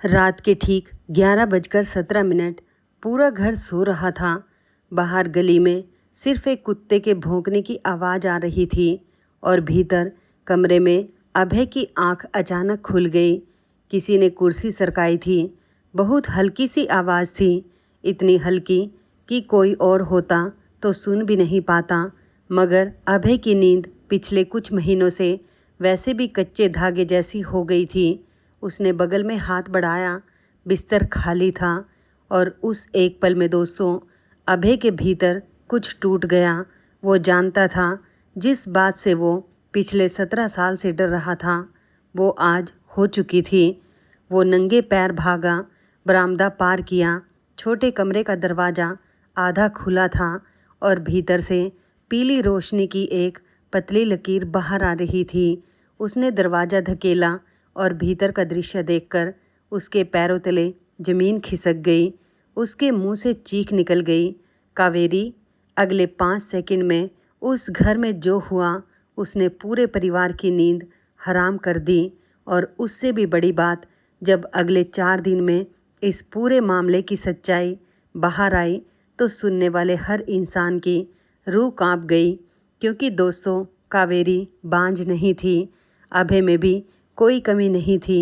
रात के ठीक 11:17 पूरा घर सो रहा था। बाहर गली में सिर्फ एक कुत्ते के भौंकने की आवाज़ आ रही थी और भीतर कमरे में अभय की आंख अचानक खुल गई। किसी ने कुर्सी सरकाई थी। बहुत हल्की सी आवाज़ थी, इतनी हल्की कि कोई और होता तो सुन भी नहीं पाता। मगर अभय की नींद पिछले कुछ महीनों से वैसे भी कच्चे धागे जैसी हो गई थी। उसने बगल में हाथ बढ़ाया, बिस्तर खाली था और उस एक पल में दोस्तों, अभय के भीतर कुछ टूट गया। वो जानता था जिस बात से वो पिछले 17 साल से डर रहा था, वो आज हो चुकी थी। वो नंगे पैर भागा, बरामदा पार किया। छोटे कमरे का दरवाज़ा आधा खुला था और भीतर से पीली रोशनी की एक पतली लकीर बाहर आ रही थी। उसने दरवाज़ा धकेला और भीतर का दृश्य देखकर उसके पैरों तले ज़मीन खिसक गई। उसके मुंह से चीख निकल गई, कावेरी। अगले 5 सेकंड में उस घर में जो हुआ, उसने पूरे परिवार की नींद हराम कर दी। और उससे भी बड़ी बात, जब अगले 4 दिन में इस पूरे मामले की सच्चाई बाहर आई तो सुनने वाले हर इंसान की रूह कांप गई। क्योंकि दोस्तों, कावेरी बांझ नहीं थी। अभय में भी कोई कमी नहीं थी।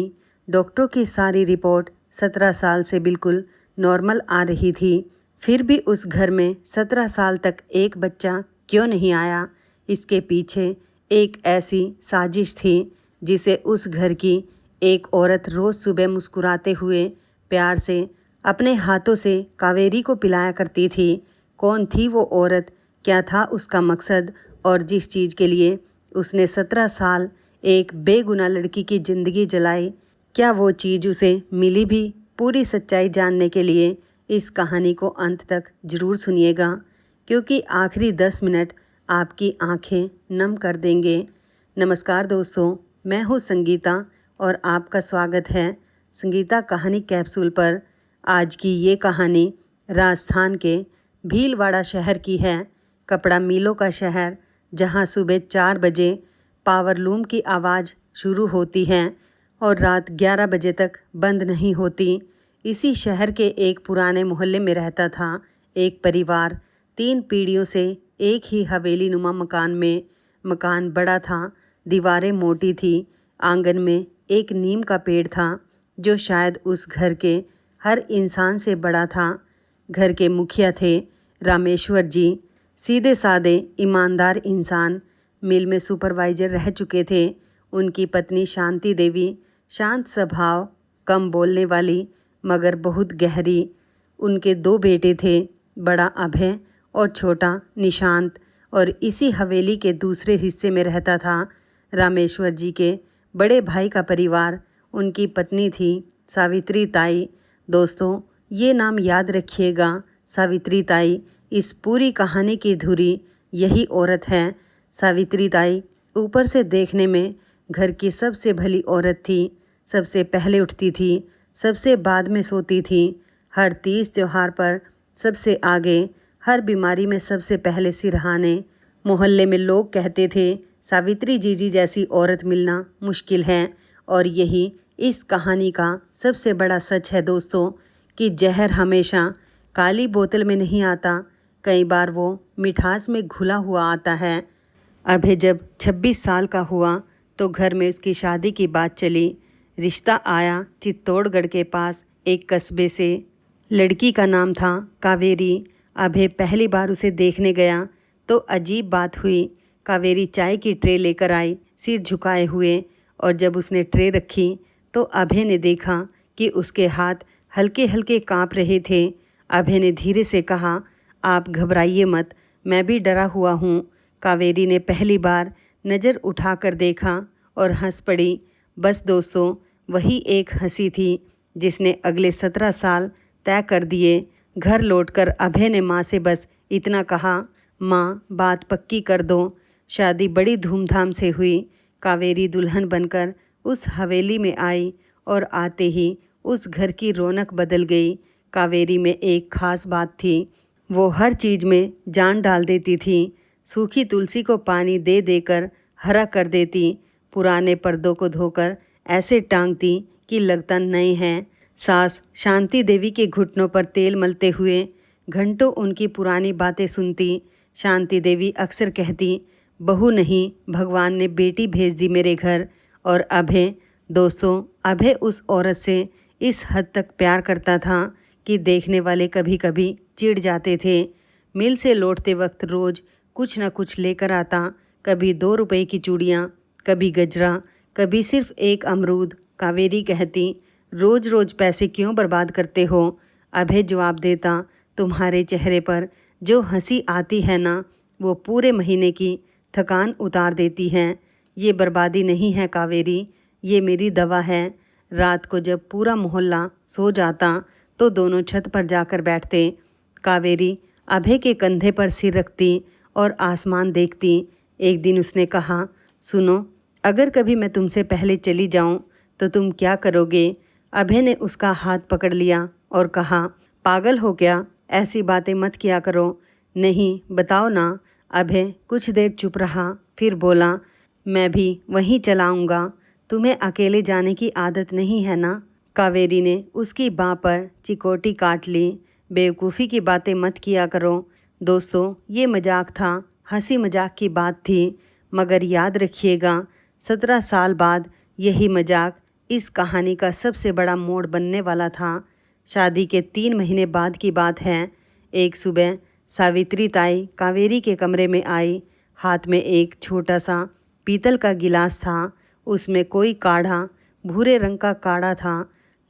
डॉक्टरों की सारी रिपोर्ट 17 साल से बिल्कुल नॉर्मल आ रही थी। फिर भी उस घर में 17 साल तक एक बच्चा क्यों नहीं आया? इसके पीछे एक ऐसी साजिश थी जिसे उस घर की एक औरत रोज़ सुबह मुस्कुराते हुए प्यार से अपने हाथों से कावेरी को पिलाया करती थी। कौन थी वो औरत? क्या था उसका मकसद? और जिस चीज़ के लिए उसने 17 साल एक बेगुनाह लड़की की ज़िंदगी जलाई, क्या वो चीज़ उसे मिली भी? पूरी सच्चाई जानने के लिए इस कहानी को अंत तक ज़रूर सुनिएगा, क्योंकि आखिरी 10 मिनट आपकी आंखें नम कर देंगे। नमस्कार दोस्तों, मैं हूँ संगीता और आपका स्वागत है संगीता कहानी कैप्सूल पर। आज की ये कहानी राजस्थान के भीलवाड़ा शहर की है। कपड़ा मिलों का शहर, जहाँ सुबह 4 बजे पावरलूम की आवाज़ शुरू होती है और रात 11 बजे तक बंद नहीं होती। इसी शहर के एक पुराने मोहल्ले में रहता था एक परिवार। 3 पीढ़ियों से एक ही हवेली नुमा मकान में। मकान बड़ा था, दीवारें मोटी थी। आंगन में एक नीम का पेड़ था जो शायद उस घर के हर इंसान से बड़ा था। घर के मुखिया थे रामेश्वर जी, सीधे साधे ईमानदार इंसान। मिल में सुपरवाइजर रह चुके थे। उनकी पत्नी शांति देवी शांत स्वभाव, कम बोलने वाली मगर बहुत गहरी। उनके 2 बेटे थे, बड़ा अभय और छोटा निशांत। और इसी हवेली के दूसरे हिस्से में रहता था रामेश्वर जी के बड़े भाई का परिवार। उनकी पत्नी थी सावित्री ताई। दोस्तों, ये नाम याद रखिएगा, सावित्री ताई। इस पूरी कहानी की धुरी यही औरत है। सावित्री ताई ऊपर से देखने में घर की सबसे भली औरत थी। सबसे पहले उठती थी, सबसे बाद में सोती थी। हर तीज त्योहार पर सबसे आगे, हर बीमारी में सबसे पहले सिरहाने। मोहल्ले में लोग कहते थे सावित्री जीजी जैसी औरत मिलना मुश्किल है। और यही इस कहानी का सबसे बड़ा सच है दोस्तों, कि जहर हमेशा काली बोतल में नहीं आता, कई बार वो मिठास में घुला हुआ आता है। अभय जब 26 साल का हुआ तो घर में उसकी शादी की बात चली। रिश्ता आया चित्तौड़गढ़ के पास एक कस्बे से। लड़की का नाम था कावेरी। अभय पहली बार उसे देखने गया तो अजीब बात हुई। कावेरी चाय की ट्रे लेकर आई, सिर झुकाए हुए। और जब उसने ट्रे रखी तो अभय ने देखा कि उसके हाथ हल्के हल्के कांप रहे थे। अभय ने धीरे से कहा, आप घबराइए मत, मैं भी डरा हुआ हूँ। कावेरी ने पहली बार नज़र उठाकर देखा और हंस पड़ी। बस दोस्तों, वही एक हंसी थी जिसने अगले 17 साल तय कर दिए। घर लौटकर अभय ने माँ से बस इतना कहा, माँ, बात पक्की कर दो। शादी बड़ी धूमधाम से हुई। कावेरी दुल्हन बनकर उस हवेली में आई और आते ही उस घर की रौनक बदल गई। कावेरी में एक खास बात थी, वो हर चीज़ में जान डाल देती थी। सूखी तुलसी को पानी दे देकर हरा कर देती, पुराने पर्दों को धोकर ऐसे टांगती कि लगता नए हैं। सास शांति देवी के घुटनों पर तेल मलते हुए घंटों उनकी पुरानी बातें सुनती। शांति देवी अक्सर कहती, बहू नहीं, भगवान ने बेटी भेज दी मेरे घर। और अभय, दोस्तों, अभय उस औरत से इस हद तक प्यार करता था कि देखने वाले कभी कभी चिढ़ जाते थे। मिल से लौटते वक्त रोज़ कुछ न कुछ लेकर आता, कभी 2 रुपए की चूड़ियाँ, कभी गजरा, कभी सिर्फ एक अमरूद। कावेरी कहती, रोज़ रोज़ पैसे क्यों बर्बाद करते हो? अभय जवाब देता, तुम्हारे चेहरे पर जो हंसी आती है ना, वो पूरे महीने की थकान उतार देती है। ये बर्बादी नहीं है कावेरी, ये मेरी दवा है। रात को जब पूरा मोहल्ला सो जाता तो दोनों छत पर जाकर बैठते। कावेरी अभय के कंधे पर सिर रखती और आसमान देखती। एक दिन उसने कहा, सुनो, अगर कभी मैं तुमसे पहले चली जाऊं तो तुम क्या करोगे? अभय ने उसका हाथ पकड़ लिया और कहा, पागल हो क्या? ऐसी बातें मत किया करो। नहीं, बताओ ना। अभय कुछ देर चुप रहा, फिर बोला, मैं भी वहीं चलाऊंगा। तुम्हें अकेले जाने की आदत नहीं है ना? कावेरी ने उसकी बाँ पर चिकोटी काट ली। बेवकूफ़ी की बातें मत किया करो। दोस्तों, ये मजाक था, हंसी मजाक की बात थी, मगर याद रखिएगा, 17 साल बाद यही मजाक इस कहानी का सबसे बड़ा मोड़ बनने वाला था। शादी के 3 महीने बाद की बात है। एक सुबह सावित्री ताई कावेरी के कमरे में आई। हाथ में एक छोटा सा पीतल का गिलास था, उसमें कोई काढ़ा, भूरे रंग का काढ़ा था।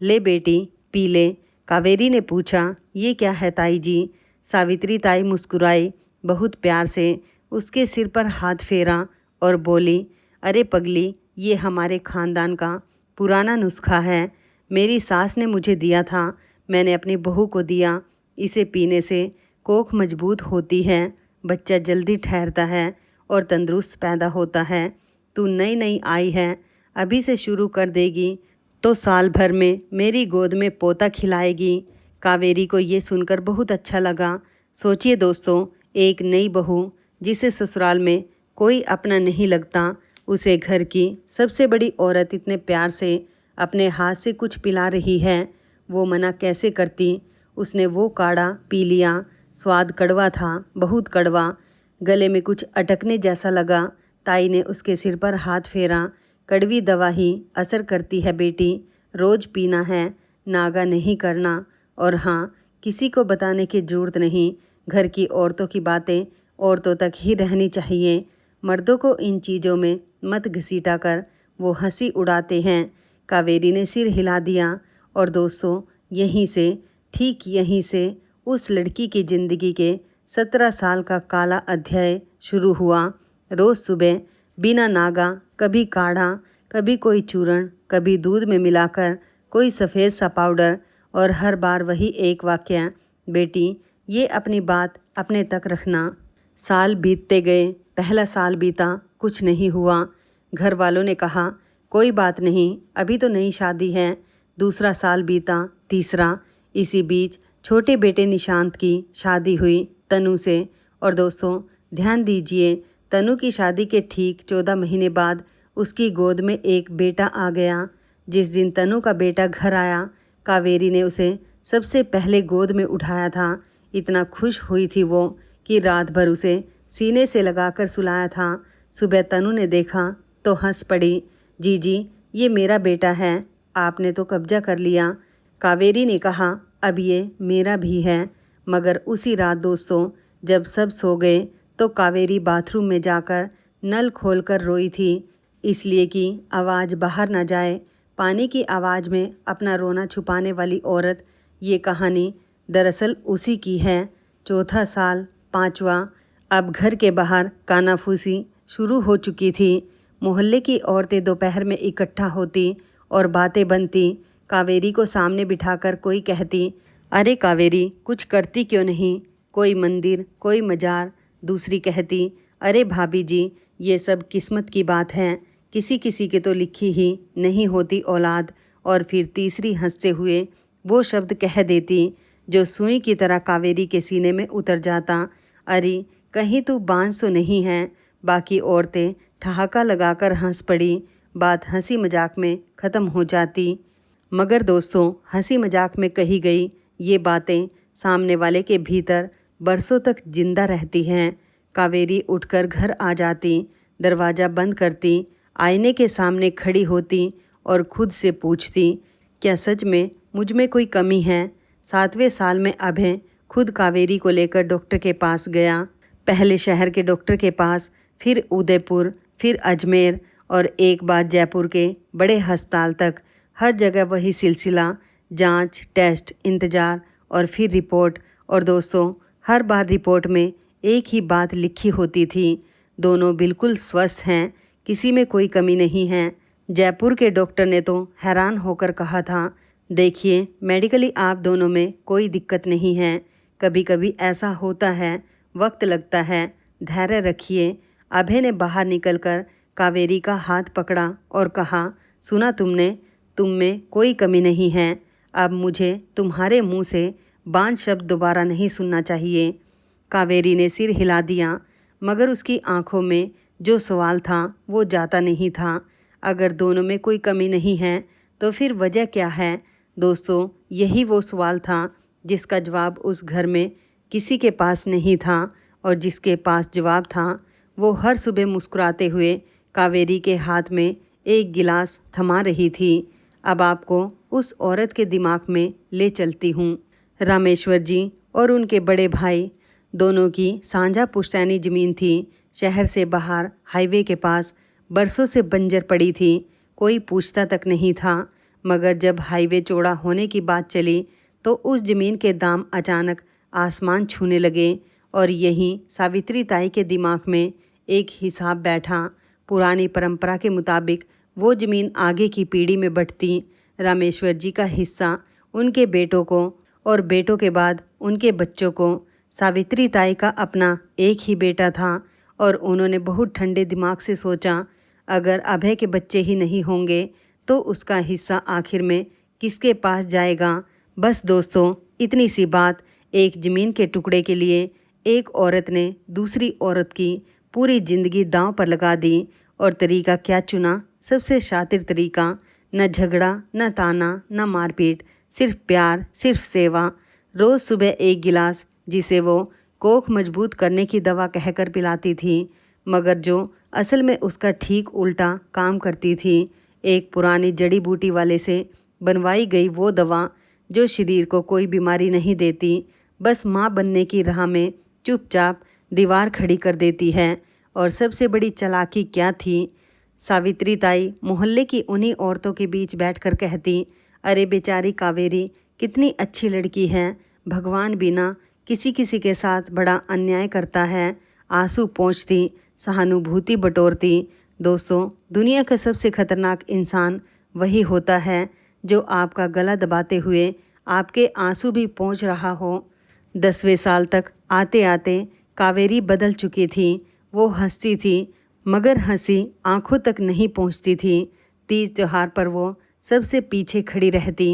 ले बेटी, पी ले। कावेरी ने पूछा, ये क्या है ताई जी? सावित्री ताई मुस्कुराई, बहुत प्यार से उसके सिर पर हाथ फेरा और बोली, अरे पगली, ये हमारे ख़ानदान का पुराना नुस्खा है। मेरी सास ने मुझे दिया था, मैंने अपनी बहू को दिया। इसे पीने से कोख मजबूत होती है, बच्चा जल्दी ठहरता है और तंदुरुस्त पैदा होता है। तू नई नई आई है, अभी से शुरू कर देगी तो साल भर में मेरी गोद में पोता खिलाएगी। कावेरी को ये सुनकर बहुत अच्छा लगा। सोचिए दोस्तों, एक नई बहू जिसे ससुराल में कोई अपना नहीं लगता, उसे घर की सबसे बड़ी औरत इतने प्यार से अपने हाथ से कुछ पिला रही है, वो मना कैसे करती? उसने वो काढ़ा पी लिया। स्वाद कड़वा था, बहुत कड़वा, गले में कुछ अटकने जैसा लगा। ताई ने उसके सिर पर हाथ फेरा। कड़वी दवा ही असर करती है बेटी, रोज़ पीना है, नागा नहीं करना। और हाँ, किसी को बताने की ज़रूरत नहीं। घर की औरतों की बातें औरतों तक ही रहनी चाहिए, मर्दों को इन चीज़ों में मत घसीटा कर, वो हंसी उड़ाते हैं। कावेरी ने सिर हिला दिया। और दोस्तों, यहीं से, ठीक यहीं से उस लड़की की ज़िंदगी के 17 साल का काला अध्याय शुरू हुआ। रोज़ सुबह बिना नागा, कभी काढ़ा, कभी कोई चूर्ण, कभी दूध में मिलाकर कोई सफ़ेद सा पाउडर, और हर बार वही एक वाक्य, बेटी, ये अपनी बात अपने तक रखना। साल बीतते गए। पहला साल बीता, कुछ नहीं हुआ। घर वालों ने कहा, कोई बात नहीं, अभी तो नई शादी है। दूसरा साल बीता, तीसरा। इसी बीच छोटे बेटे निशांत की शादी हुई तनु से। और दोस्तों, ध्यान दीजिए, तनु की शादी के ठीक 14 महीने बाद उसकी गोद में एक बेटा आ गया। जिस दिन तनु का बेटा घर आया, कावेरी ने उसे सबसे पहले गोद में उठाया था। इतना खुश हुई थी वो कि रात भर उसे सीने से लगाकर सुलाया था। सुबह तनु ने देखा तो हंस पड़ी, जीजी, ये मेरा बेटा है, आपने तो कब्जा कर लिया। कावेरी ने कहा, अब ये मेरा भी है। मगर उसी रात दोस्तों, जब सब सो गए तो कावेरी बाथरूम में जाकर नल खोलकर रोई थी, इसलिए कि आवाज़ बाहर ना जाए। पानी की आवाज़ में अपना रोना छुपाने वाली औरत, ये कहानी दरअसल उसी की है। चौथा साल, 5वां। अब घर के बाहर कानाफूसी शुरू हो चुकी थी। मोहल्ले की औरतें दोपहर में इकट्ठा होती और बातें बनती। कावेरी को सामने बिठाकर कोई कहती, अरे कावेरी, कुछ करती क्यों नहीं? कोई मंदिर, कोई मजार। दूसरी कहती, अरे भाभी जी, ये सब किस्मत की बात है, किसी किसी के तो लिखी ही नहीं होती औलाद। और फिर तीसरी हंसते हुए वो शब्द कह देती जो सुई की तरह कावेरी के सीने में उतर जाता, अरे कहीं तू बांझ तो नहीं है? बाकी औरतें ठहाका लगाकर हंस पड़ी। बात हंसी मजाक में ख़त्म हो जाती, मगर दोस्तों, हंसी मजाक में कही गई ये बातें सामने वाले के भीतर बरसों तक जिंदा रहती हैं। कावेरी उठकर घर आ जाती, दरवाज़ा बंद करती, आईने के सामने खड़ी होती और खुद से पूछती, क्या सच में मुझ में कोई कमी है? 7वें साल में अभय खुद कावेरी को लेकर डॉक्टर के पास गया। पहले शहर के डॉक्टर के पास, फिर उदयपुर, फिर अजमेर और एक बार जयपुर के बड़े अस्पताल तक। हर जगह वही सिलसिला, जांच, टेस्ट, इंतज़ार और फिर रिपोर्ट। और दोस्तों, हर बार रिपोर्ट में एक ही बात लिखी होती थी, दोनों बिल्कुल स्वस्थ हैं, किसी में कोई कमी नहीं है। जयपुर के डॉक्टर ने तो हैरान होकर कहा था, देखिए मेडिकली आप दोनों में कोई दिक्कत नहीं है, कभी कभी ऐसा होता है, वक्त लगता है, धैर्य रखिए। अभय ने बाहर निकलकर कावेरी का हाथ पकड़ा और कहा, सुना तुमने, तुम में कोई कमी नहीं है। अब मुझे तुम्हारे मुंह से बांझ शब्द दोबारा नहीं सुनना चाहिए। कावेरी ने सिर हिला दिया, मगर उसकी आंखों में जो सवाल था वो जाता नहीं था। अगर दोनों में कोई कमी नहीं है तो फिर वजह क्या है? दोस्तों, यही वो सवाल था जिसका जवाब उस घर में किसी के पास नहीं था, और जिसके पास जवाब था वो हर सुबह मुस्कुराते हुए कावेरी के हाथ में एक गिलास थमा रही थी। अब आपको उस औरत के दिमाग में ले चलती हूँ। रामेश्वर जी और उनके बड़े भाई दोनों की साझा पुश्तैनी ज़मीन थी। शहर से बाहर हाईवे के पास बरसों से बंजर पड़ी थी, कोई पूछता तक नहीं था। मगर जब हाईवे चौड़ा होने की बात चली तो उस ज़मीन के दाम अचानक आसमान छूने लगे, और यहीं सावित्री ताई के दिमाग में एक हिसाब बैठा। पुरानी परंपरा के मुताबिक वो ज़मीन आगे की पीढ़ी में बंटती। रामेश्वर जी का हिस्सा उनके बेटों को, और बेटों के बाद उनके बच्चों को। सावित्री ताई का अपना एक ही बेटा था, और उन्होंने बहुत ठंडे दिमाग से सोचा, अगर अभय के बच्चे ही नहीं होंगे तो उसका हिस्सा आखिर में किसके पास जाएगा? बस दोस्तों, इतनी सी बात। एक ज़मीन के टुकड़े के लिए एक औरत ने दूसरी औरत की पूरी ज़िंदगी दांव पर लगा दी। और तरीका क्या चुना? सबसे शातिर तरीका। न झगड़ा, न ताना, न मारपीट, सिर्फ प्यार, सिर्फ सेवा। रोज़ सुबह एक गिलास, जिसे वो कोख मजबूत करने की दवा कहकर पिलाती थी, मगर जो असल में उसका ठीक उल्टा काम करती थी। एक पुरानी जड़ी बूटी वाले से बनवाई गई वो दवा जो शरीर को कोई बीमारी नहीं देती, बस माँ बनने की राह में चुपचाप दीवार खड़ी कर देती है। और सबसे बड़ी चालाकी क्या थी? सावित्री ताई मोहल्ले की उन्हीं औरतों के बीच बैठकर कहती, अरे बेचारी कावेरी कितनी अच्छी लड़की है, भगवान भी ना किसी किसी के साथ बड़ा अन्याय करता है। आंसू पोंछती, सहानुभूति बटोरती। दोस्तों, दुनिया का सबसे खतरनाक इंसान वही होता है जो आपका गला दबाते हुए आपके आंसू भी पोंछ रहा हो। 10वें साल तक आते आते कावेरी बदल चुकी थी। वो हंसती थी, मगर हंसी आंखों तक नहीं पहुंचती थी। तीज त्योहार पर वो सबसे पीछे खड़ी रहती,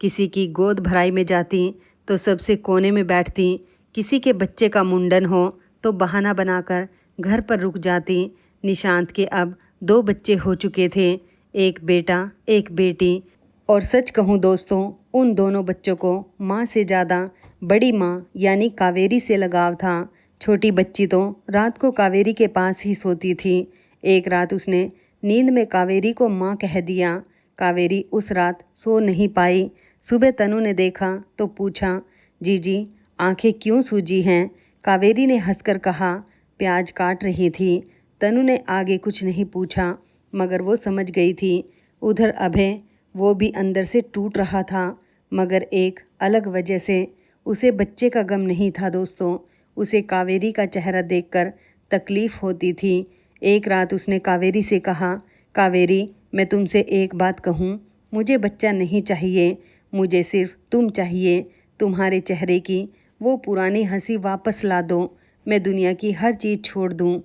किसी की गोद भराई में जाती तो सबसे कोने में बैठती, किसी के बच्चे का मुंडन हो तो बहाना बनाकर घर पर रुक जाती। निशांत के अब 2 बच्चे हो चुके थे, एक बेटा एक बेटी। और सच कहूँ दोस्तों, उन दोनों बच्चों को माँ से ज़्यादा बड़ी माँ यानी कावेरी से लगाव था। छोटी बच्ची तो रात को कावेरी के पास ही सोती थी। एक रात उसने नींद में कावेरी को माँ कह दिया। कावेरी उस रात सो नहीं पाई। सुबह तनु ने देखा तो पूछा, जीजी आंखें क्यों सूजी हैं? कावेरी ने हंसकर कहा, प्याज काट रही थी। तनु ने आगे कुछ नहीं पूछा, मगर वो समझ गई थी। उधर अभय, वो भी अंदर से टूट रहा था, मगर एक अलग वजह से। उसे बच्चे का गम नहीं था दोस्तों, उसे कावेरी का चेहरा देखकर तकलीफ़ होती थी। एक रात उसने कावेरी से कहा, कावेरी मैं तुमसे एक बात कहूँ, मुझे बच्चा नहीं चाहिए, मुझे सिर्फ तुम चाहिए। तुम्हारे चेहरे की वो पुरानी हंसी वापस ला दो, मैं दुनिया की हर चीज़ छोड़ दूँ।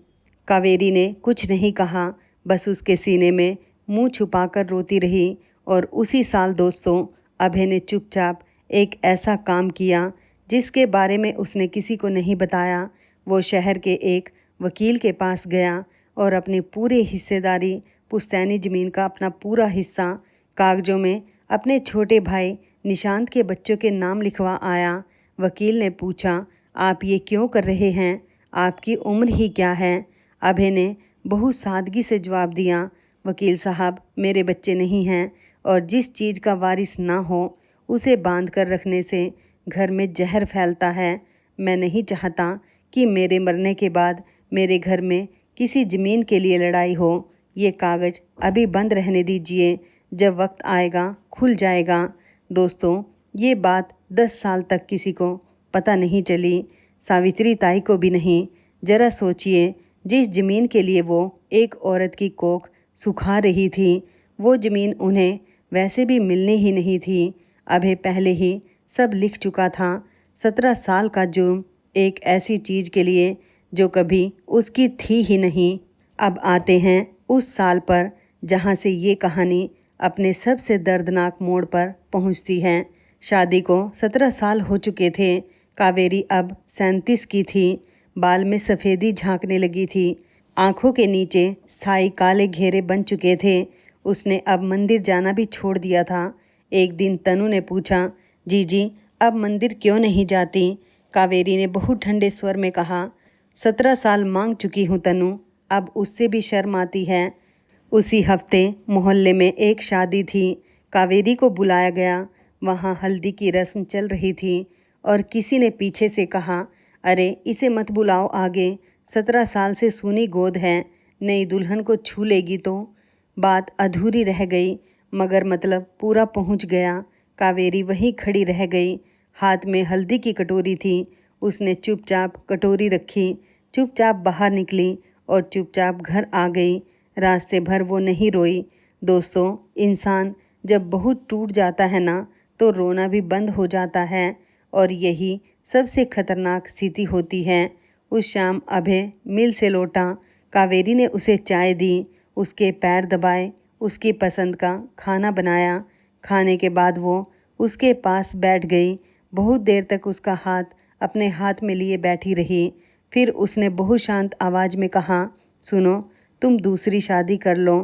कावेरी ने कुछ नहीं कहा, बस उसके सीने में मुंह छुपाकर रोती रही। और उसी साल दोस्तों, अभय ने चुपचाप एक ऐसा काम किया जिसके बारे में उसने किसी को नहीं बताया। वो शहर के एक वकील के पास गया और अपनी पूरी हिस्सेदारी, पुश्तैनी ज़मीन का अपना पूरा हिस्सा कागज़ों में अपने छोटे भाई निशांत के बच्चों के नाम लिखवा आया। वकील ने पूछा, आप ये क्यों कर रहे हैं? आपकी उम्र ही क्या है? अभय ने बहुत सादगी से जवाब दिया, वकील साहब, मेरे बच्चे नहीं हैं और जिस चीज़ का वारिस ना हो उसे बांध कर रखने से घर में जहर फैलता है। मैं नहीं चाहता कि मेरे मरने के बाद मेरे घर में किसी ज़मीन के लिए लड़ाई हो। ये कागज़ अभी बंद रहने दीजिए, जब वक्त आएगा खुल जाएगा। दोस्तों, ये बात 10 साल तक किसी को पता नहीं चली, सावित्री ताई को भी नहीं। ज़रा सोचिए, जिस ज़मीन के लिए वो एक औरत की कोख सुखा रही थी, वो ज़मीन उन्हें वैसे भी मिलनी ही नहीं थी। अभय पहले ही सब लिख चुका था। 17 साल का जुर्म एक ऐसी चीज़ के लिए जो कभी उसकी थी ही नहीं। अब आते हैं उस साल पर जहाँ से ये कहानी अपने सबसे दर्दनाक मोड़ पर पहुँचती है। शादी को 17 साल हो चुके थे। कावेरी अब 37 की थी। बाल में सफ़ेदी झांकने लगी थी। आंखों के नीचे स्थायी काले घेरे बन चुके थे। उसने अब मंदिर जाना भी छोड़ दिया था। एक दिन तनु ने पूछा, जीजी, अब मंदिर क्यों नहीं जाती? कावेरी ने बहुत ठंडे स्वर में कहा, 17 साल मांग चुकी हूँ तनु, अब उससे भी शर्म आती है। उसी हफ्ते मोहल्ले में एक शादी थी। कावेरी को बुलाया गया। वहाँ हल्दी की रस्म चल रही थी और किसी ने पीछे से कहा, अरे इसे मत बुलाओ आगे, 17 साल से सूनी गोद है, नई दुल्हन को छू लेगी तो। बात अधूरी रह गई मगर मतलब पूरा पहुँच गया। कावेरी वहीं खड़ी रह गई। हाथ में हल्दी की कटोरी थी। उसने चुपचाप कटोरी रखी, चुपचाप बाहर निकली और चुपचाप घर आ गई। रास्ते भर वो नहीं रोई। दोस्तों, इंसान जब बहुत टूट जाता है ना, तो रोना भी बंद हो जाता है और यही सबसे खतरनाक स्थिति होती है। उस शाम अभय मिल से लौटा। कावेरी ने उसे चाय दी, उसके पैर दबाए, उसकी पसंद का खाना बनाया। खाने के बाद वो उसके पास बैठ गई। बहुत देर तक उसका हाथ अपने हाथ में लिए बैठी रही। फिर उसने बहुत शांत आवाज़ में कहा, सुनो, तुम दूसरी शादी कर लो।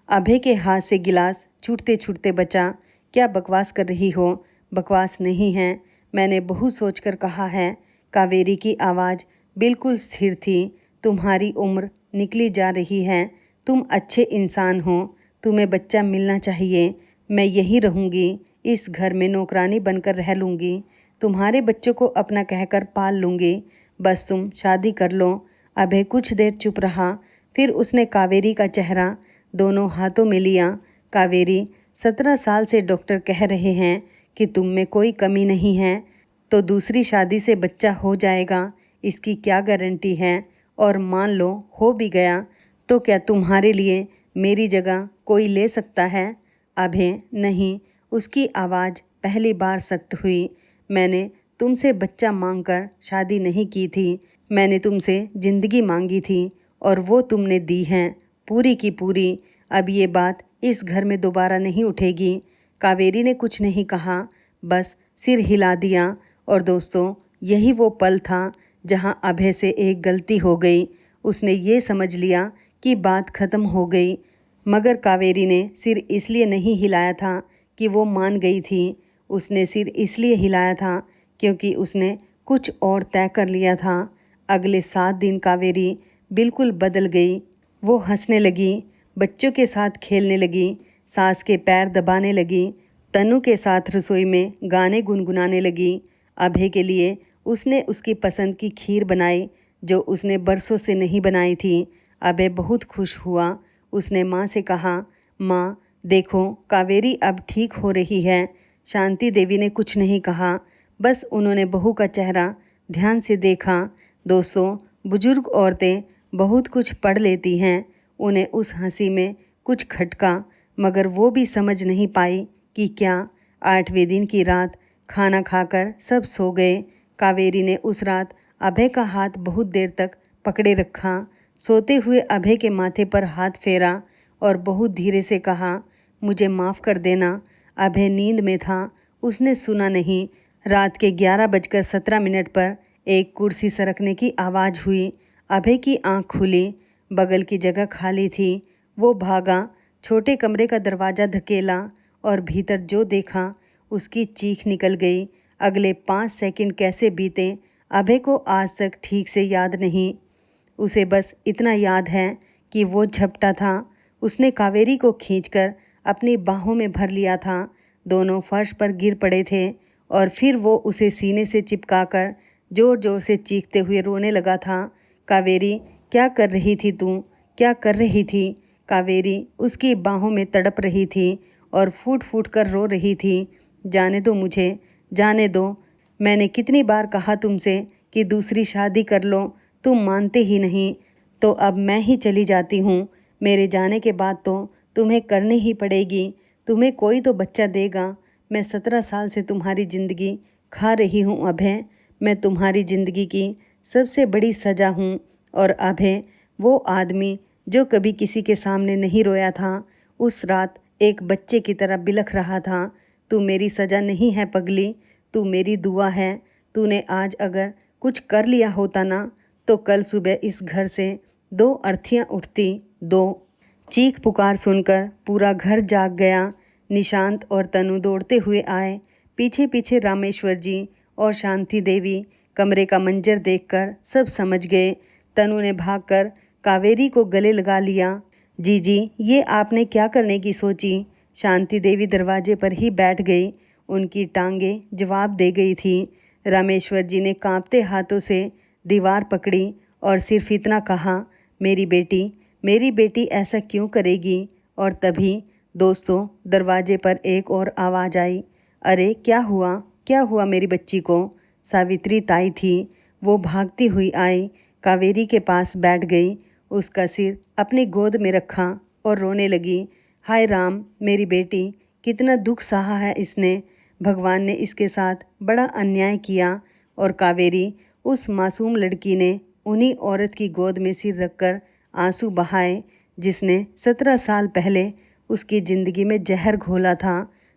अभय के हाथ से गिलास छूटते छूटते बचा। क्या बकवास कर रही हो? बकवास नहीं है, मैंने बहुत सोचकर कहा है। कावेरी की आवाज़ बिल्कुल स्थिर थी। तुम्हारी उम्र निकली जा रही है, तुम अच्छे इंसान हो, तुम्हें बच्चा मिलना चाहिए। मैं यहीं रहूँगी, इस घर में नौकरानी बनकर रह लूँगी, तुम्हारे बच्चों को अपना कहकर पाल लूँगी, बस तुम शादी कर लो। अभय कुछ देर चुप रहा। फिर उसने कावेरी का चेहरा दोनों हाथों में लिया। कावेरी, 17 साल से डॉक्टर कह रहे हैं कि तुम में कोई कमी नहीं है, तो दूसरी शादी से बच्चा हो जाएगा, इसकी क्या गारंटी है? और मान लो हो भी गया, तो क्या तुम्हारे लिए मेरी जगह कोई ले सकता है? अभय, नहीं। उसकी आवाज़ पहली बार सख्त हुई। मैंने तुमसे बच्चा मांगकर शादी नहीं की थी, मैंने तुमसे ज़िंदगी मांगी थी और वो तुमने दी है, पूरी की पूरी। अब ये बात इस घर में दोबारा नहीं उठेगी। कावेरी ने कुछ नहीं कहा, बस सिर हिला दिया। और दोस्तों, यही वो पल था जहां अभय से एक गलती हो गई। उसने ये समझ लिया कि बात ख़त्म हो गई, मगर कावेरी ने सिर इसलिए नहीं हिलाया था कि वो मान गई थी। उसने सिर इसलिए हिलाया था क्योंकि उसने कुछ और तय कर लिया था। अगले 7 दिन कावेरी बिल्कुल बदल गई। वो हंसने लगी, बच्चों के साथ खेलने लगी, सास के पैर दबाने लगी, तनु के साथ रसोई में गाने गुनगुनाने लगी। अभय के लिए उसने उसकी पसंद की खीर बनाई जो उसने बरसों से नहीं बनाई थी। अभय बहुत खुश हुआ। उसने माँ से कहा, माँ देखो, कावेरी अब ठीक हो रही है। शांति देवी ने कुछ नहीं कहा, बस उन्होंने बहू का चेहरा ध्यान से देखा। दोस्तों, बुजुर्ग औरतें बहुत कुछ पढ़ लेती हैं। उन्हें उस हंसी में कुछ खटका, मगर वो भी समझ नहीं पाई कि क्या। 8वें दिन की रात खाना खाकर सब सो गए। कावेरी ने उस रात अभय का हाथ बहुत देर तक पकड़े रखा। सोते हुए अभय के माथे पर हाथ फेरा और बहुत धीरे से कहा, मुझे माफ़ कर देना। अभय नींद में था, उसने सुना नहीं। रात के 11:17 पर एक कुर्सी सरकने की आवाज़ हुई। अभय की आंख खुली, बगल की जगह खाली थी। वो भागा, छोटे कमरे का दरवाज़ा धकेला और भीतर जो देखा उसकी चीख निकल गई। अगले 5 सेकंड कैसे बीते अभय को आज तक ठीक से याद नहीं। उसे बस इतना याद है कि वो झपटा था। उसने कावेरी को खींचकर अपनी बाहों में भर लिया था। दोनों फर्श पर गिर पड़े थे और फिर वो उसे सीने से चिपकाकर ज़ोर ज़ोर से चीखते हुए रोने लगा था। कावेरी, क्या कर रही थी तू? क्या कर रही थी? कावेरी उसकी बाहों में तड़प रही थी और फूट फूट कर रो रही थी। जाने दो मुझे, जाने दो। मैंने कितनी बार कहा तुमसे कि दूसरी शादी कर लो, तुम मानते ही नहीं। तो अब मैं ही चली जाती हूँ। मेरे जाने के बाद तो तुम्हें करनी ही पड़ेगी। तुम्हें कोई तो बच्चा देगा। मैं 17 साल से तुम्हारी ज़िंदगी खा रही हूँ अभय। मैं तुम्हारी ज़िंदगी की सबसे बड़ी सज़ा हूँ। और अभय, वो आदमी जो कभी किसी के सामने नहीं रोया था, उस रात एक बच्चे की तरह बिलख रहा था। तू मेरी सज़ा नहीं है पगली, तू मेरी दुआ है। तूने आज अगर कुछ कर लिया होता ना, तो कल सुबह इस घर से 2 अर्थियाँ उठती, 2। चीख पुकार सुनकर पूरा घर जाग गया। निशांत और तनु दौड़ते हुए आए। पीछे पीछे रामेश्वर जी और शांति देवी। कमरे का मंजर देखकर सब समझ गए। तनु ने भागकर कावेरी को गले लगा लिया। जीजी, ये आपने क्या करने की सोची? शांति देवी दरवाजे पर ही बैठ गई। उनकी टांगें जवाब दे गई थी। रामेश्वर जी ने कांपते हाथों से दीवार पकड़ी और सिर्फ इतना कहा, मेरी बेटी ऐसा क्यों करेगी? और तभी दोस्तों, दरवाजे पर एक और आवाज़ आई। अरे क्या हुआ मेरी बच्ची को? सावित्री ताई थी। वो भागती हुई आई, कावेरी के पास बैठ गई, उसका सिर अपनी गोद में रखा और रोने लगी। हाय राम, मेरी बेटी, कितना दुख सहा है इसने। भगवान ने इसके साथ बड़ा अन्याय किया। और कावेरी, उस मासूम लड़की ने उन्हीं औरत की गोद में सिर रखकर आंसू बहाए जिसने 17 साल पहले उसकी ज़िंदगी में जहर घोला था।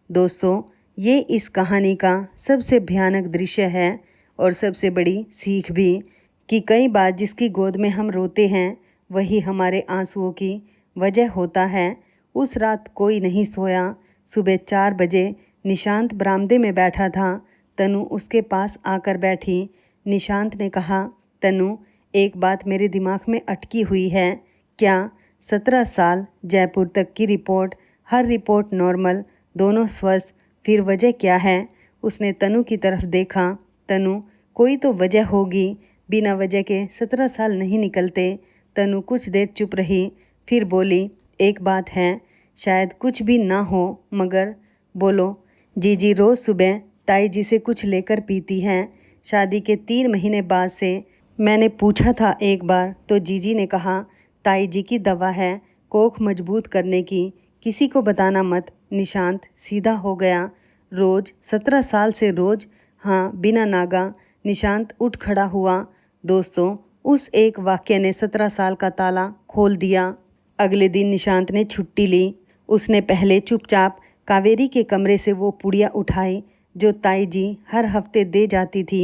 दोस्तों, ये इस कहानी का सबसे भयानक दृश्य है और सबसे बड़ी सीख भी, कि कई बार जिसकी गोद में हम रोते हैं वही हमारे आंसुओं की वजह होता है। उस रात कोई नहीं सोया। सुबह 4 बजे निशांत बरामदे में बैठा था। तनु उसके पास आकर बैठी। निशांत ने कहा, तनु, एक बात मेरे दिमाग में अटकी हुई है। क्या? 17 साल, जयपुर तक की रिपोर्ट, हर रिपोर्ट नॉर्मल, दोनों स्वस्थ, फिर वजह क्या है? उसने तनु की तरफ देखा। तनु, कोई तो वजह होगी, बिना वजह के 17 साल नहीं निकलते। तनु कुछ देर चुप रही, फिर बोली, एक बात है, शायद कुछ भी ना हो, मगर बोलो। जीजी रोज़ सुबह ताई जी से कुछ लेकर पीती हैं। शादी के 3 महीने बाद से मैंने पूछा था एक बार, तो जीजी ने कहा ताई जी की दवा है कोख मजबूत करने की, किसी को बताना मत। निशांत सीधा हो गया। रोज़ 17 साल से रोज़? हाँ, बिना नागा। निशांत उठ खड़ा हुआ। दोस्तों, उस एक वाक्य ने 17 साल का ताला खोल दिया। अगले दिन निशांत ने छुट्टी ली। उसने पहले चुपचाप कावेरी के कमरे से वो पुड़िया उठाई जो ताई जी हर हफ्ते दे जाती थी।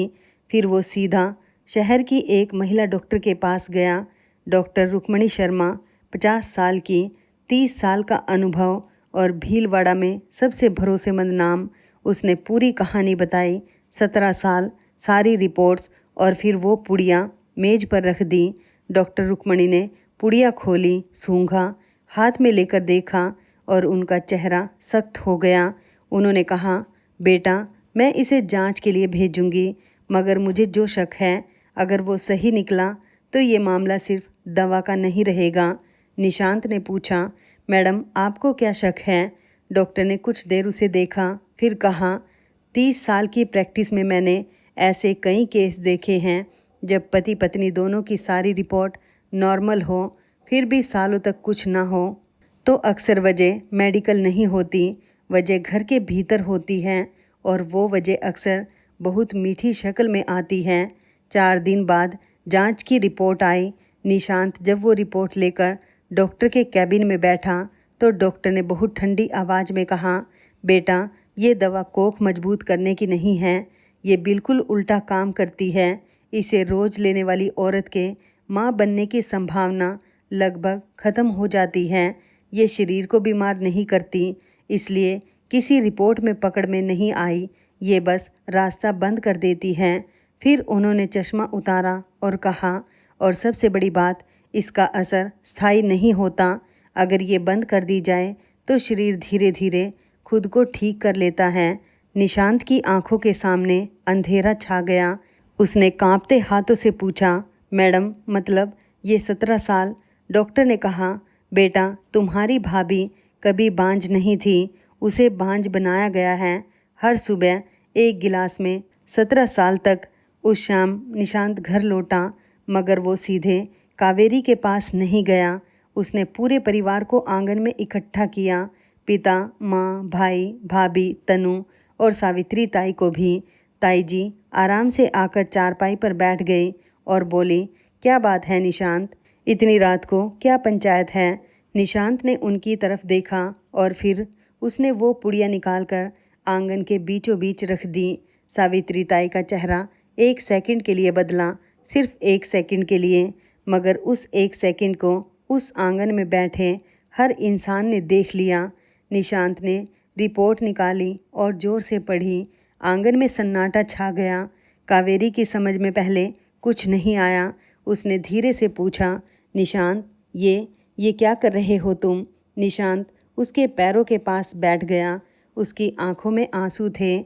फिर वो सीधा शहर की एक महिला डॉक्टर के पास गया। डॉक्टर रुक्मणी शर्मा, 50 साल की, 30 साल का अनुभव और भीलवाड़ा में सबसे भरोसेमंद नाम। उसने पूरी कहानी बताई, 17 साल, सारी रिपोर्ट्स, और फिर वो पुड़िया मेज पर रख दी। डॉक्टर रुक्मणी ने पुड़िया खोली, सूंघा, हाथ में लेकर देखा और उनका चेहरा सख्त हो गया। उन्होंने कहा, बेटा, मैं इसे जांच के लिए भेजूंगी, मगर मुझे जो शक है, अगर वो सही निकला तो ये मामला सिर्फ दवा का नहीं रहेगा। निशांत ने पूछा, मैडम, आपको क्या शक है? डॉक्टर ने कुछ देर उसे देखा, फिर कहा, 30 साल की प्रैक्टिस में मैंने ऐसे कई केस देखे हैं जब पति पत्नी दोनों की सारी रिपोर्ट नॉर्मल हो, फिर भी सालों तक कुछ ना हो, तो अक्सर वजह मेडिकल नहीं होती, वजह घर के भीतर होती है, और वो वजह अक्सर बहुत मीठी शक्ल में आती है। 4 दिन बाद जांच की रिपोर्ट आई। निशांत जब वो रिपोर्ट लेकर डॉक्टर के कैबिन में बैठा तो डॉक्टर ने बहुत ठंडी आवाज़ में कहा, बेटा, ये दवा कोख मजबूत करने की नहीं है, ये बिल्कुल उल्टा काम करती है। इसे रोज़ लेने वाली औरत के माँ बनने की संभावना लगभग ख़त्म हो जाती है। ये शरीर को बीमार नहीं करती, इसलिए किसी रिपोर्ट में पकड़ में नहीं आई, ये बस रास्ता बंद कर देती हैं। फिर उन्होंने चश्मा उतारा और कहा, और सबसे बड़ी बात, इसका असर स्थायी नहीं होता। अगर ये बंद कर दी जाए तो शरीर धीरे धीरे खुद को ठीक कर लेता है। निशांत की आंखों के सामने अंधेरा छा गया। उसने कांपते हाथों से पूछा, मैडम मतलब ये 17 साल? डॉक्टर ने कहा, बेटा तुम्हारी भाभी कभी बांझ नहीं थी, उसे बांझ बनाया गया है। हर सुबह एक गिलास में 17 साल तक। उस शाम निशांत घर लौटा, मगर वो सीधे कावेरी के पास नहीं गया। उसने पूरे परिवार को आंगन में इकट्ठा किया, पिता, माँ, भाई, भाभी, तनु और सावित्री ताई को भी। ताई जी आराम से आकर चारपाई पर बैठ गई और बोली, क्या बात है निशांत, इतनी रात को क्या पंचायत है? निशांत ने उनकी तरफ देखा और फिर उसने वो पुड़िया निकालकर आंगन के बीचों बीच रख दी। सावित्री ताई का चेहरा 1 सेकंड के लिए बदला, सिर्फ 1 सेकंड के लिए, मगर उस 1 सेकंड को उस आंगन में बैठे हर इंसान ने देख लिया। निशांत ने रिपोर्ट निकाली और ज़ोर से पढ़ी। आंगन में सन्नाटा छा गया। कावेरी की समझ में पहले कुछ नहीं आया। उसने धीरे से पूछा, निशांत ये क्या कर रहे हो तुम? निशांत उसके पैरों के पास बैठ गया। उसकी आंखों में आंसू थे।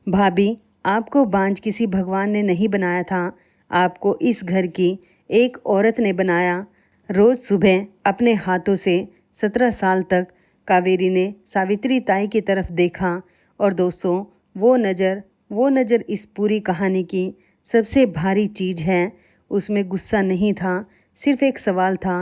भाभी, आपको बांझ किसी भगवान ने नहीं बनाया था, आपको इस घर की एक औरत ने बनाया। रोज़ सुबह अपने हाथों से 17 साल तक। कावेरी ने सावित्री ताई की तरफ देखा और दोस्तों वो नज़र इस पूरी कहानी की सबसे भारी चीज़ है। उसमें गुस्सा नहीं था, सिर्फ एक सवाल था,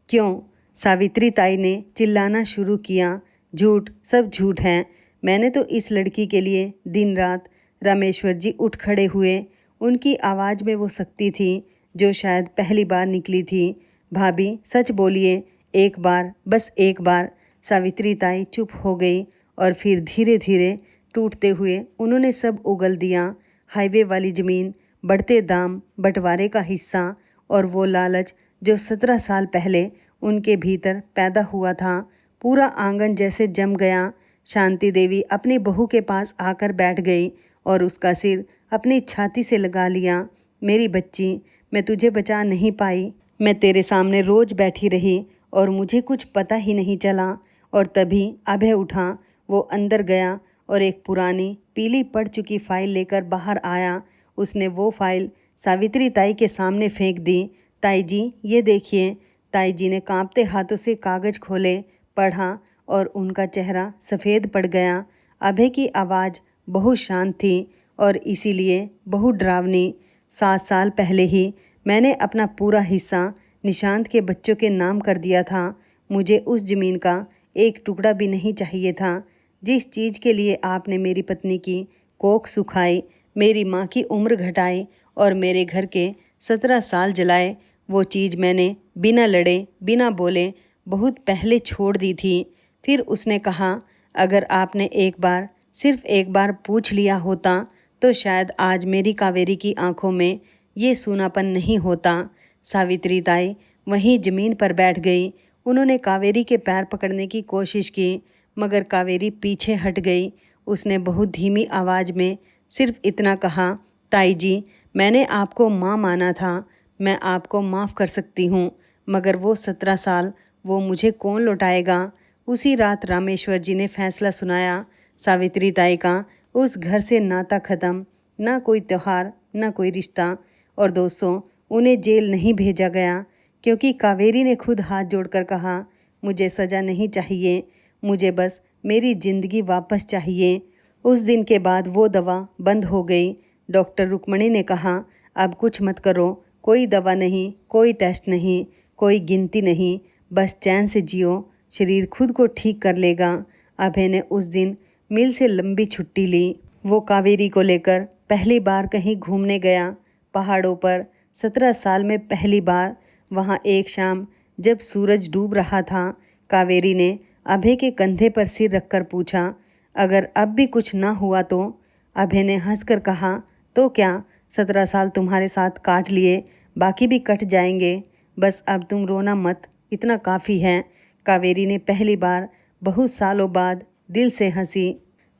क्यों? सावित्री ताई ने चिल्लाना शुरू किया, झूठ, सब झूठ है। मैंने तो इस लड़की के लिए दिन रात। रामेश्वर जी उठ खड़े हुए। उनकी आवाज़ में वो शक्ति थी जो शायद पहली बार निकली थी। भाभी सच बोलिए, एक बार, बस एक बार। सावित्री ताई चुप हो गई और फिर धीरे धीरे टूटते हुए उन्होंने सब उगल दिया। हाईवे वाली ज़मीन, बढ़ते दाम, बंटवारे का हिस्सा और वो लालच जो 17 साल पहले उनके भीतर पैदा हुआ था। पूरा आंगन जैसे जम गया। शांति देवी अपनी बहू के पास आकर बैठ गई और उसका सिर अपनी छाती से लगा लिया। मेरी बच्ची, मैं तुझे बचा नहीं पाई। मैं तेरे सामने रोज़ बैठी रही और मुझे कुछ पता ही नहीं चला। और तभी अभय उठा। वो अंदर गया और एक पुरानी पीली पड़ चुकी फाइल लेकर बाहर आया। उसने वो फाइल सावित्री ताई के सामने फेंक दी। ताई जी ये देखिए। ताई जी ने कांपते हाथों से कागज़ खोले, पढ़ा और उनका चेहरा सफ़ेद पड़ गया। अभय की आवाज़ बहुत शांत थी और इसीलिए बहुत डरावनी। 7 साल पहले ही मैंने अपना पूरा हिस्सा निशांत के बच्चों के नाम कर दिया था। मुझे उस ज़मीन का एक टुकड़ा भी नहीं चाहिए था। जिस चीज़ के लिए आपने मेरी पत्नी की कोख सुखाई, मेरी माँ की उम्र घटाई और मेरे घर के 17 साल जलाए, वो चीज़ मैंने बिना लड़े, बिना बोले बहुत पहले छोड़ दी थी। फिर उसने कहा, अगर आपने एक बार, सिर्फ एक बार पूछ लिया होता तो शायद आज मेरी कावेरी की आंखों में ये सूनापन नहीं होता। सावित्री ताई वहीं ज़मीन पर बैठ गई। उन्होंने कावेरी के पैर पकड़ने की कोशिश की, मगर कावेरी पीछे हट गई। उसने बहुत धीमी आवाज़ में सिर्फ इतना कहा, ताई जी, मैंने आपको माँ माना था, मैं आपको माफ़ कर सकती हूँ, मगर वो 17 साल वो मुझे कौन लौटाएगा? उसी रात रामेश्वर जी ने फैसला सुनाया। सावित्री ताई का उस घर से नाता ख़त्म, ना कोई त्यौहार, ना कोई रिश्ता। और दोस्तों, उन्हें जेल नहीं भेजा गया क्योंकि कावेरी ने खुद हाथ जोड़कर कहा, मुझे सज़ा नहीं चाहिए, मुझे बस मेरी ज़िंदगी वापस चाहिए। उस दिन के बाद वो दवा बंद हो गई। डॉक्टर रुक्मणी ने कहा, अब कुछ मत करो, कोई दवा नहीं, कोई टेस्ट नहीं, कोई गिनती नहीं, बस चैन से जियो, शरीर खुद को ठीक कर लेगा। अभय ने उस दिन मिल से लंबी छुट्टी ली। वो कावेरी को लेकर पहली बार कहीं घूमने गया, पहाड़ों पर। 17 साल में पहली बार। वहाँ एक शाम जब सूरज डूब रहा था, कावेरी ने अभय के कंधे पर सिर रखकर पूछा, अगर अब भी कुछ ना हुआ तो? अभय ने हंसकर कहा, तो क्या, 17 साल तुम्हारे साथ काट लिए, बाकी भी कट जाएंगे। बस अब तुम रोना मत, इतना काफ़ी है। कावेरी ने पहली बार बहुत सालों बाद दिल से हंसी।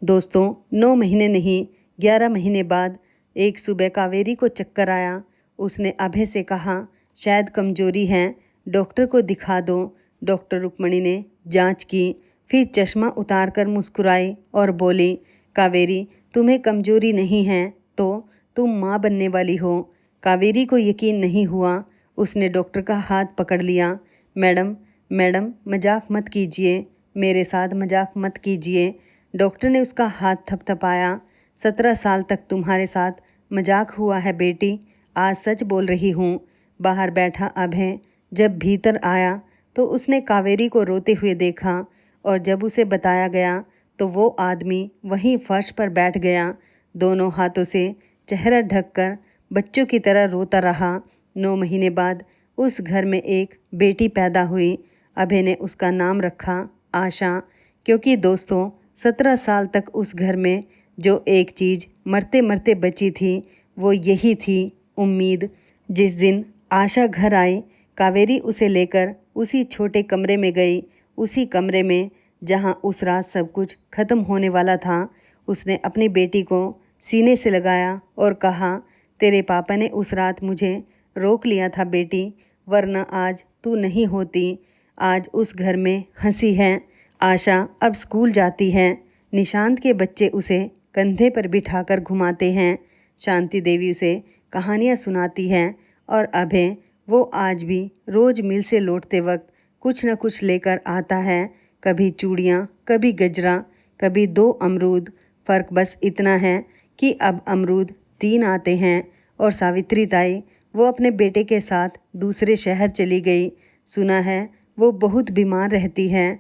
दोस्तों 9 महीने नहीं 11 महीने बाद एक सुबह कावेरी को चक्कर आया। उसने अभय से कहा, शायद कमजोरी है, डॉक्टर को दिखा दो। डॉक्टर रुक्मणी ने जांच की, फिर चश्मा उतार कर मुस्कुराई और बोली, कावेरी तुम्हें कमजोरी नहीं है तो तुम माँ बनने वाली हो। कावेरी को यकीन नहीं हुआ। उसने डॉक्टर का हाथ पकड़ लिया। मैडम मैडम मजाक मत कीजिए, मेरे साथ मजाक मत कीजिए। डॉक्टर ने उसका हाथ थपथपाया। 17 साल तक तुम्हारे साथ मजाक हुआ है बेटी, आज सच बोल रही हूँ। बाहर बैठा अभय जब भीतर आया तो उसने कावेरी को रोते हुए देखा और जब उसे बताया गया तो वो आदमी वहीं फर्श पर बैठ गया, दोनों हाथों से चेहरा ढककर बच्चों की तरह रोता रहा। 9 महीने बाद उस घर में एक बेटी पैदा हुई। अभय ने उसका नाम रखा आशा, क्योंकि दोस्तों 17 साल तक उस घर में जो एक चीज़ मरते मरते बची थी वो यही थी, उम्मीद। जिस दिन आशा घर आई, कावेरी उसे लेकर उसी छोटे कमरे में गई, उसी कमरे में जहां उस रात सब कुछ खत्म होने वाला था। उसने अपनी बेटी को सीने से लगाया और कहा, तेरे पापा ने उस रात मुझे रोक लिया था बेटी, वरना आज तू नहीं होती। आज उस घर में हंसी है। आशा अब स्कूल जाती है। निशांत के बच्चे उसे कंधे पर बिठाकर घुमाते हैं। शांति देवी उसे कहानियाँ सुनाती है और अभय वो आज भी रोज़ मिल से लौटते वक्त कुछ न कुछ लेकर आता है, कभी चूड़ियाँ, कभी गजरा, कभी 2 अमरूद। फ़र्क बस इतना है कि अब अमरूद 3 आते हैं। और सावित्री ताई वो अपने बेटे के साथ दूसरे शहर चली गई। सुना है वो बहुत बीमार रहती है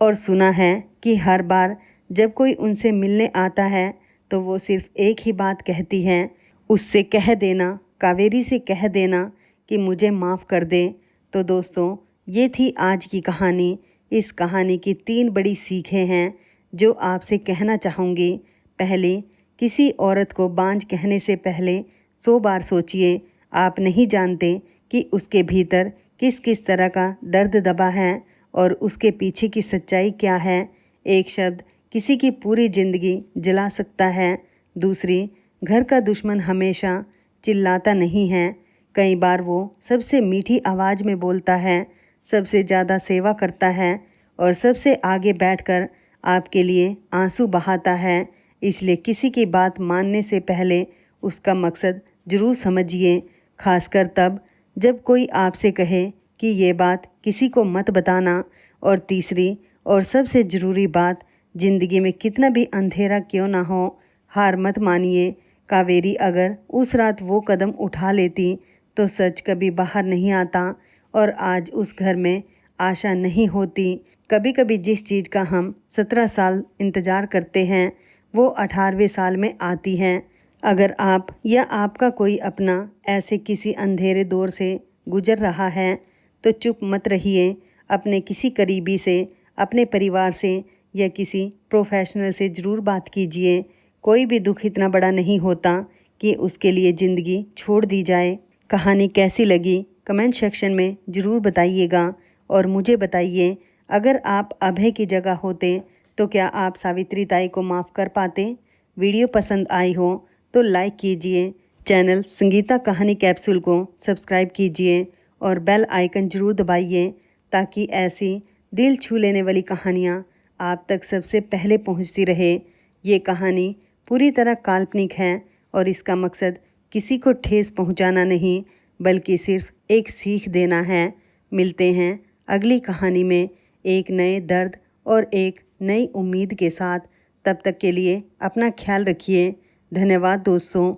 और सुना है कि हर बार जब कोई उनसे मिलने आता है तो वो सिर्फ एक ही बात कहती है, उससे कह देना, कावेरी से कह देना कि मुझे माफ़ कर दे। तो दोस्तों ये थी आज की कहानी। इस कहानी की 3 बड़ी सीखें हैं जो आपसे कहना चाहूँगी। पहली, किसी औरत को बांझ कहने से पहले 100 बार सोचिए। आप नहीं जानते कि उसके भीतर किस किस तरह का दर्द दबा है और उसके पीछे की सच्चाई क्या है। एक शब्द किसी की पूरी ज़िंदगी जला सकता है। दूसरी, घर का दुश्मन हमेशा चिल्लाता नहीं है, कई बार वो सबसे मीठी आवाज़ में बोलता है, सबसे ज़्यादा सेवा करता है और सबसे आगे बैठकर आपके लिए आंसू बहाता है। इसलिए किसी की बात मानने से पहले उसका मकसद ज़रूर समझिए, खासकर तब जब कोई आपसे कहे कि ये बात किसी को मत बताना। और तीसरी और सबसे ज़रूरी बात, ज़िंदगी में कितना भी अंधेरा क्यों ना हो, हार मत मानिए। कावेरी अगर उस रात वो कदम उठा लेती तो सच कभी बाहर नहीं आता और आज उस घर में आशा नहीं होती। कभी कभी जिस चीज़ का हम 17 साल इंतज़ार करते हैं वो 18वें साल में आती है। अगर आप या आपका कोई अपना ऐसे किसी अंधेरे दौर से गुजर रहा है तो चुप मत रहिए। अपने किसी करीबी से, अपने परिवार से या किसी प्रोफेशनल से ज़रूर बात कीजिए। कोई भी दुख इतना बड़ा नहीं होता कि उसके लिए ज़िंदगी छोड़ दी जाए। कहानी कैसी लगी कमेंट सेक्शन में ज़रूर बताइएगा और मुझे बताइए, अगर आप अभय की जगह होते तो क्या आप सावित्री ताई को माफ़ कर पाते। वीडियो पसंद आई हो तो लाइक कीजिए, चैनल संगीता कहानी कैप्सूल को सब्सक्राइब कीजिए और बेल आइकन ज़रूर दबाइए ताकि ऐसी दिल छू लेने वाली कहानियाँ आप तक सबसे पहले पहुँचती रहे। ये कहानी पूरी तरह काल्पनिक है और इसका मकसद किसी को ठेस पहुँचाना नहीं बल्कि सिर्फ एक सीख देना है। मिलते हैं अगली कहानी में एक नए दर्द और एक नई उम्मीद के साथ। तब तक के लिए अपना ख्याल रखिए। धन्यवाद दोस्तों।